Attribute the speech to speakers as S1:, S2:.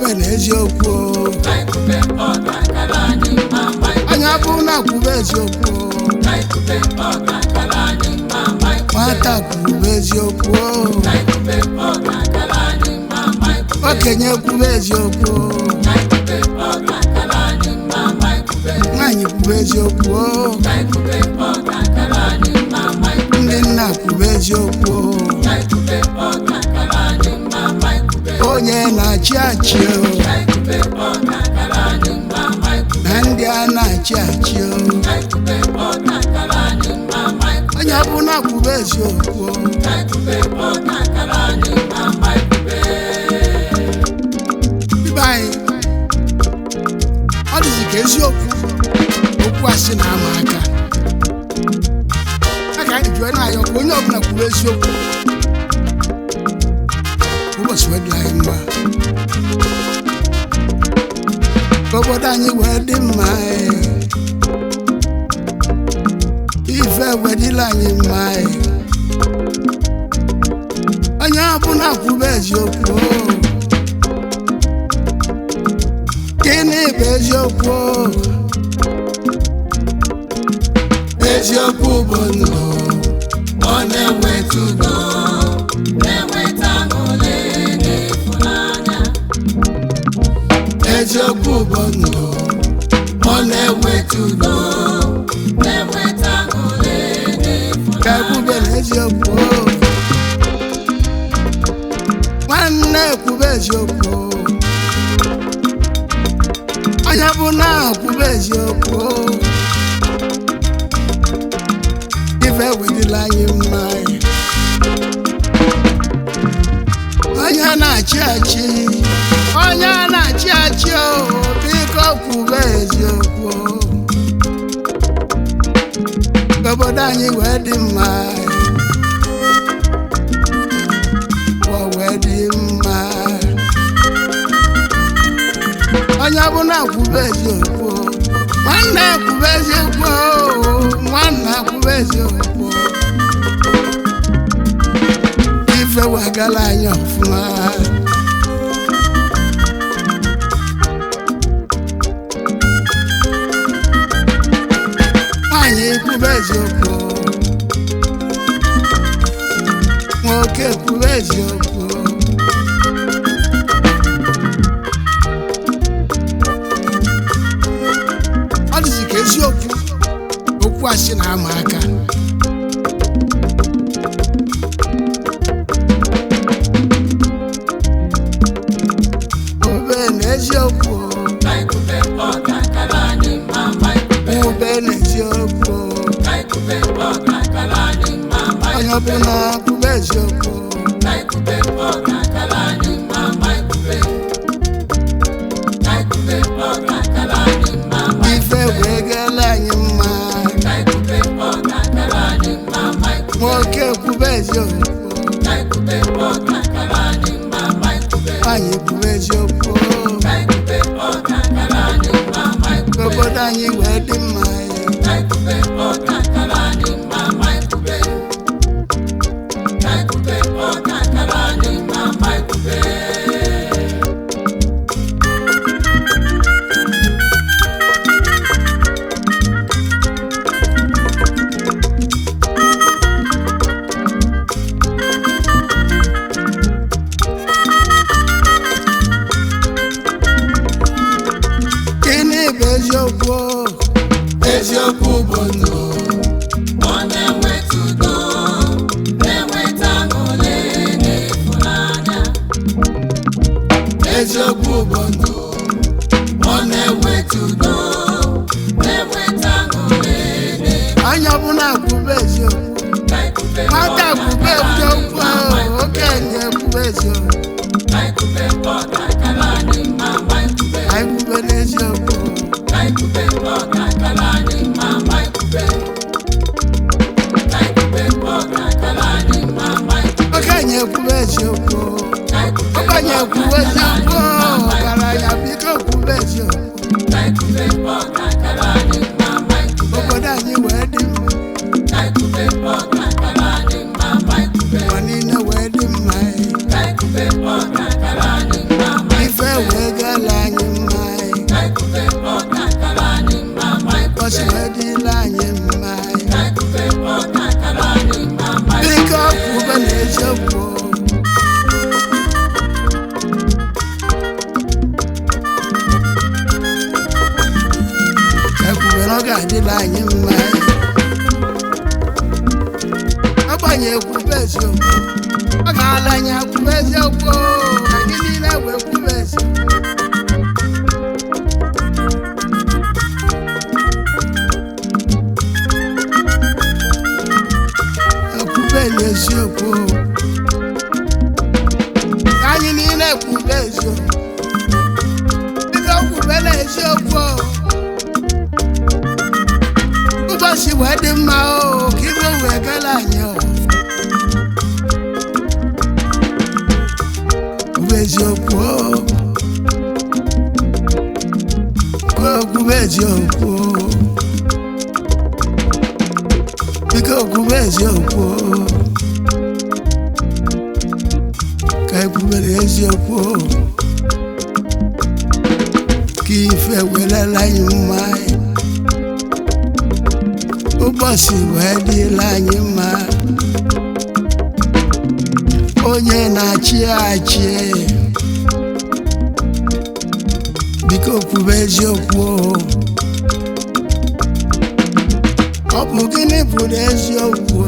S1: kwube n'eziokwu anya bụ na kwube eziokwu nwata kwube eziokwu okenye kwube eziokwu nwanyị kwube eziokwu ndị nna kwube eziokwu onye na-achị achị na ndị a na-achị achị onye bụ na kwube eziokwu ibe anyị ọ dịzi ka eziokwu okwu asị na-ama aka aka anyị jụọ na-ayọ ka onye ọbụla kwube eziokwu ụbọchị wedịla anyị mma ka obodo anyị wee dị mma ife wedịla anyị mma onye ọbụla kwube eziokwu gịnị bụ eziokwu eziokwu bụ ndụ ọ na-eweta udo na-eweta aṅụrị n'ịfụnanya eziokwu bụ ndụ ọ na-eweta udo na-eweta aṅụrị n'ịfụnanya ka ekwube n'eziokwu nwanne ekwube eziokwu onye bụ na ekwube eziokwu ife wedịla anyị mma onye na-achị achị onye na-achị achị biko kwube eziokwu obodo anyị wee dị mma wee dị mma onye bụ na kwube eziokwu nwanne kwube eziokwu nwanne kwube eziokwu ife wagala anyị ọfụma nwanyị kwube eziokwu nwoke kwube eziokwu ọ dịzi ka eziokwu okwu asị na-ama aka ube n'eziokwu ube n'eziokwu onye ọbụla kwube eziokwu ife wee gala anyị mma nwoke kwube eziokwu nwanyị kwube eziokwu obodo anyị wee dị mma eziokwu eziokwu bụ ndụ ọ na-eweta udo na-eweta aṅụrị n'ịfụnanya eziokwu bụ ndụ ọ na-eweta udo na-eweta aṅụrị anya bụ na kwube eziokwu nwata kwube eziokwu okenye kwube eziokwu anyị kwube n'eziokwu okenye kwube eziokwu okenye kwube eziokwu ọgaranya biko kwube eziokwu obodo anyị wee dị mma ụwa niile wee dị mma ife wee ga-adịla anyị mma agbanyeghị kwube eziokwu ọ ga-ala anyị kwube eziokwu anyị niile wee kwube eziokwu ekwubeli eziokwu anyị niile kwube eziokwu dịka okwubela eziokwu ụbọchị wee dị mma ka ibe wee gala anyị kwube eziokwu kwube eziokwu biko kwube eziokwu ka ekwubere eziokwu ka ife welela anyị mma ụbọchị wee dịla anyị mma onye na-achị achị biko kwube eziokwu ọ bụ gịnị bụ eziokwu